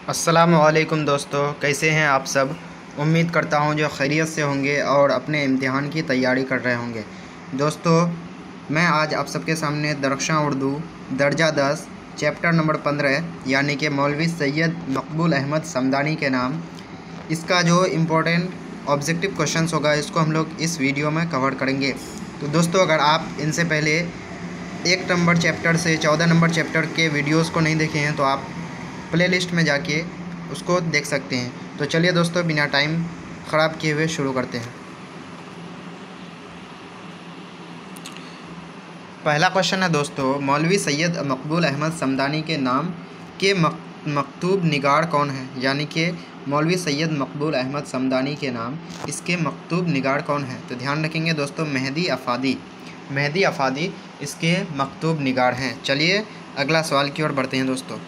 अस्सलामुअलैकुम दोस्तों, कैसे हैं आप सब। उम्मीद करता हूं जो खैरियत से होंगे और अपने इम्तिहान की तैयारी कर रहे होंगे। दोस्तों, मैं आज आप सबके सामने दरख्शां उर्दू दर्जा 10 चैप्टर नंबर 15 यानी कि मौलवी सैयद मकबूल अहमद समदानी के नाम, इसका जो इम्पोर्टेंट ऑब्जेक्टिव क्वेश्चंस होगा इसको हम लोग इस वीडियो में कवर करेंगे। तो दोस्तों, अगर आप इनसे पहले 1 नंबर चैप्टर से 14 नंबर चैप्टर के वीडियोस को नहीं देखे हैं तो आप प्लेलिस्ट में जाके उसको देख सकते हैं। तो चलिए दोस्तों, बिना टाइम ख़राब किए हुए शुरू करते हैं। पहला क्वेश्चन है दोस्तों, मौलवी सैयद मकबूल अहमद समदानी के नाम के मकतूब निगार कौन है। यानी कि मौलवी सैयद मकबूल अहमद समदानी के नाम इसके मकतूब निगार कौन है। तो ध्यान रखेंगे दोस्तों, मेहदी अफ़ादी इसके मकतूब निगार हैं। चलिए अगला सवाल की ओर बढ़ते हैं दोस्तों।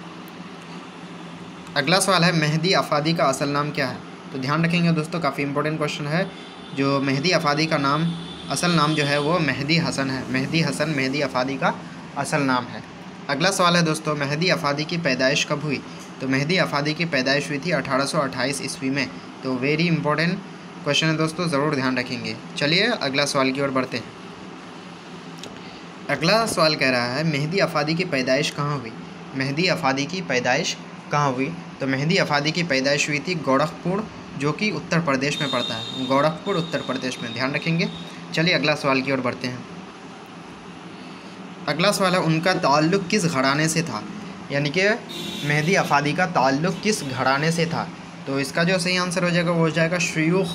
अगला सवाल है, मेहदी अफ़ादी का असल नाम क्या है। तो ध्यान रखेंगे दोस्तों, काफ़ी इंपॉर्टेंट क्वेश्चन है। जो मेहदी अफ़ादी का नाम असल नाम जो है वो मेहदी हसन है। मेहदी अफ़ादी का असल नाम है। अगला सवाल है दोस्तों, मेहदी अफ़ादी की पैदाइश कब हुई। तो मेहदी अफ़ादी की पैदाइश हुई थी 1828 ईस्वी में। तो वेरी इंपॉर्टेंट क्वेश्चन है दोस्तों, ज़रूर ध्यान रखेंगे। चलिए अगला सवाल की ओर बढ़ते हैं। अगला सवाल कह रहा है, मेहदी अफ़ादी की पैदाइश कहाँ हुई। मेहदी अफ़ादी की पैदाइश कहाँ हुई। तो मेहदी अफ़ादी की पैदाइश हुई थी गोरखपुर, जो कि उत्तर प्रदेश में पड़ता है। गोरखपुर उत्तर प्रदेश में, ध्यान रखेंगे। चलिए अगला सवाल की ओर बढ़ते हैं। अगला सवाल है, उनका ताल्लुक़ किस घराने से था। यानी कि मेहदी अफ़ादी का ताल्लुक़ किस घराने से था। तो इसका जो सही आंसर हो जाएगा वो हो जाएगा शयूख़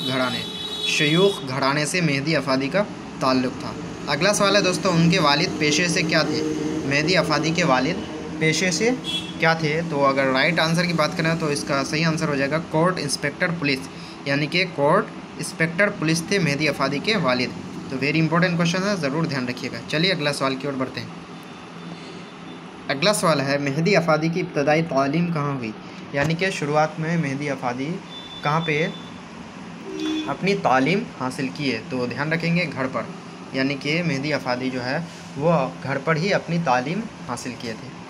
घराने से मेहदी अफ़ादी का ताल्लुक़ था। अगला सवाल है दोस्तों, उनके वालिद पेशे से क्या थे। मेहदी अफ़ादी के वालिद पेशे से क्या थे। तो अगर राइट आंसर की बात करें तो इसका सही आंसर हो जाएगा कोर्ट इंस्पेक्टर पुलिस। यानी कि कोर्ट इंस्पेक्टर पुलिस थे मेहदी अफ़ादी के वालिद। तो वेरी इंपॉर्टेंट क्वेश्चन है, ज़रूर ध्यान रखिएगा। चलिए अगला सवाल की ओर बढ़ते हैं। अगला सवाल है, मेहदी अफ़ादी की इब्तदाई तालीम कहाँ हुई। यानी कि शुरुआत में मेहदी अफ़ादी कहाँ पे अपनी तालीम हासिल की है। तो ध्यान रखेंगे, घर पर। यानी कि मेहदी अफ़ादी जो है वो घर पर ही अपनी तालीम हासिल किए थे।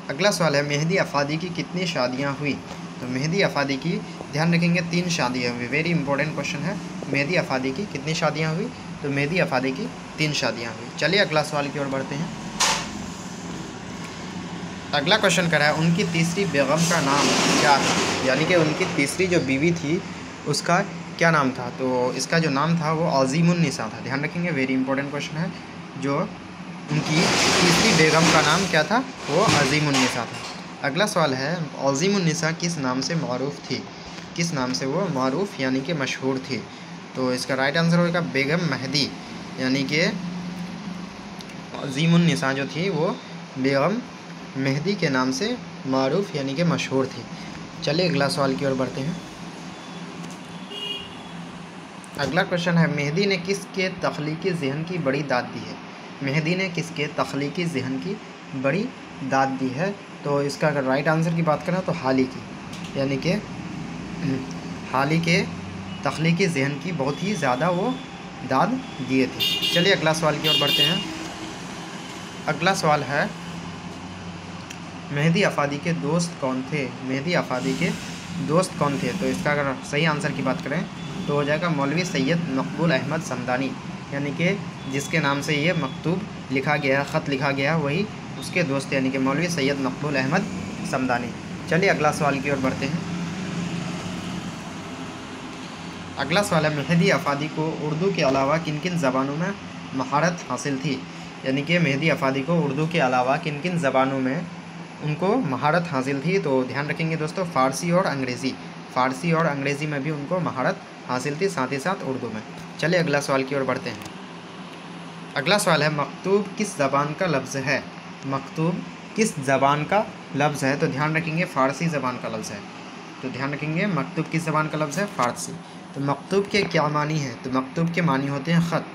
अगला सवाल है, मेहदी अफ़ादी की कितनी शादियां हुई। तो मेहदी अफ़ादी की, ध्यान रखेंगे, 3 शादियां हुई। वेरी इंपॉर्टेंट क्वेश्चन है, मेहदी अफ़ादी की कितनी शादियां हुई। तो मेहदी अफ़ादी की 3 शादियां हुई। चलिए अगला सवाल की ओर बढ़ते हैं। अगला क्वेश्चन कर रहा है, उनकी तीसरी बेगम का नाम क्या था। यानी कि उनकी तीसरी जो बीवी थी उसका क्या नाम था। तो इसका जो नाम था वो अज़ीमुन्निसा था। ध्यान रखेंगे, वेरी इंपॉर्टेंट क्वेश्चन है। जो उनकी तीसरी बेगम का नाम क्या था, वो अज़ीमुन्निसा था। अगला सवाल है, अज़ीमुन्निसा किस नाम से मारूफ़ थी। किस नाम से वो मारूफ़ यानी कि मशहूर थी। तो इसका राइट आंसर होगा बेगम मेहदी। यानी कि अज़ीमुन्निसा जो थी वो बेगम मेहदी के नाम से मारूफ़ यानी कि मशहूर थी। चलिए अगला सवाल की ओर बढ़ते हैं। अगला क्वेश्चन है, मेहदी ने किसके तख्लीकी ज़हन की बड़ी दाद दी है। मेहदी ने किसके तख्लीकी ज़हन की बड़ी दाद दी है। तो इसका अगर राइट आंसर की बात करें तो हाली की। यानी कि हाली के तख्लीकी ज़हन की बहुत ही ज़्यादा वो दाद दिए थे। चलिए अगला सवाल की ओर बढ़ते हैं। अगला सवाल है, मेहदी अफ़ादी के दोस्त कौन थे। मेहदी अफ़ादी के दोस्त कौन थे। तो इसका अगर सही आंसर की बात करें तो हो जाएगा मौलवी सैयद मकबूल अहमद समदानी। यानी कि जिसके नाम से ये मकतूब लिखा गया, ख़त लिखा गया, वही उसके दोस्त यानी कि मौलवी सैयद मकबूल अहमद समदानी। चलिए अगला सवाल की ओर बढ़ते हैं। अगला सवाल है, मेहदी अफ़ादी को उर्दू के अलावा किन किन ज़बानों में महारत हासिल थी। यानी कि मेहदी अफ़ादी को उर्दू के अलावा किन किन ज़बानों में उनको महारत हासिल थी। तो ध्यान रखेंगे दोस्तों, फ़ारसी और अंग्रेज़ी में भी उनको महारत हासिल थी, साथ ही साथ उर्दू में। चलिए अगला सवाल की ओर बढ़ते हैं। अगला सवाल है, मकतूब किस ज़बान का लफ्ज़ है। मकतूब किस ज़बान का लफ्ज़ है। तो ध्यान रखेंगे, फ़ारसी ज़बान का लफ्ज़ है। तो ध्यान रखेंगे, मकतूब किस ज़बान का लफ्ज़ है, फ़ारसी। तो मकतूब के क्या मानी है। तो मकतूब के मानी होते हैं ख़त।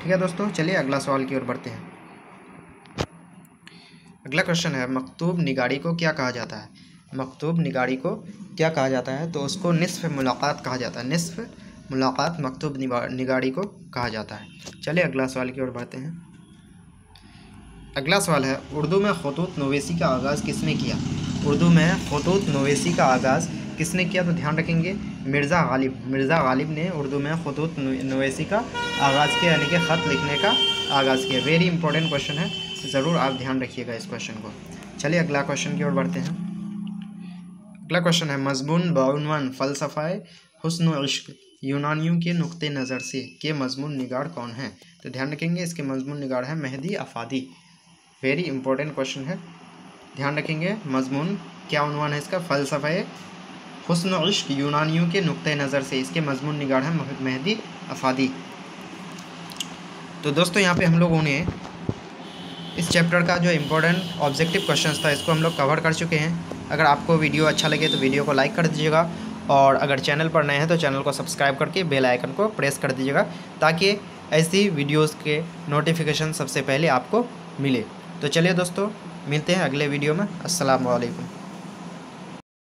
ठीक है दोस्तों, चलिए अगला सवाल की ओर बढ़ते हैं। अगला क्वेश्चन है, मकतूब निगारी को क्या कहा जाता है। मकतूब निगारी को क्या कहा जाता है। तो उसको निस्फ़ मुलाक़ात कहा जाता है। निस्फ़ मुलाक़ात मकतूब निगारी को कहा जाता है। चलिए अगला सवाल की ओर बढ़ते हैं। अगला सवाल है, उर्दू में ख़ुतूत नवीसी का आगाज़ किसने किया। उर्दू में खतूत नोवेसी का आगाज़ किसने किया? तो ध्यान रखेंगे मिर्ज़ा गालिब ने उर्दू में खतूत नोवेसी का आगाज़ किया, यानी कि ख़त लिखने का आगाज़ किया। वेरी इंपॉर्टेंट क्वेश्चन है, ज़रूर आप ध्यान रखिएगा इस क्वेश्चन को। चलिए अगला क्वेश्चन की ओर बढ़ते हैं। अगला क्वेश्चन है मज़मून बउनवान फ़लसफ़ाए हुस्न व इश्क यूनानियों के नुक्ते नज़र से के मज़मून निगार कौन है? तो ध्यान रखेंगे इसके मज़मून निगार है मेहदी अफ़ादी। वेरी इंपॉर्टेंट क्वेश्चन है, ध्यान रखेंगे। मज़मून क्या उन्वान है इसका? फ़लसफ़ाए हुस्न व इश्क यूनानियों के नुक्ते नज़र से, इसके मज़मून निगार है मेहदी अफ़ादी। तो दोस्तों यहाँ पे हम लोगों ने इस चैप्टर का जो इम्पोर्टेंट ऑब्जेक्टिव क्वेश्चंस था इसको हम लोग कवर कर चुके हैं। अगर आपको वीडियो अच्छा लगे तो वीडियो को लाइक कर दीजिएगा, और अगर चैनल पर नए हैं तो चैनल को सब्सक्राइब करके बेल आइकन को प्रेस कर दीजिएगा, ताकि ऐसी वीडियोस के नोटिफिकेशन सबसे पहले आपको मिले। तो चलिए दोस्तों, मिलते हैं अगले वीडियो में। अस्सलाम वालेकुम।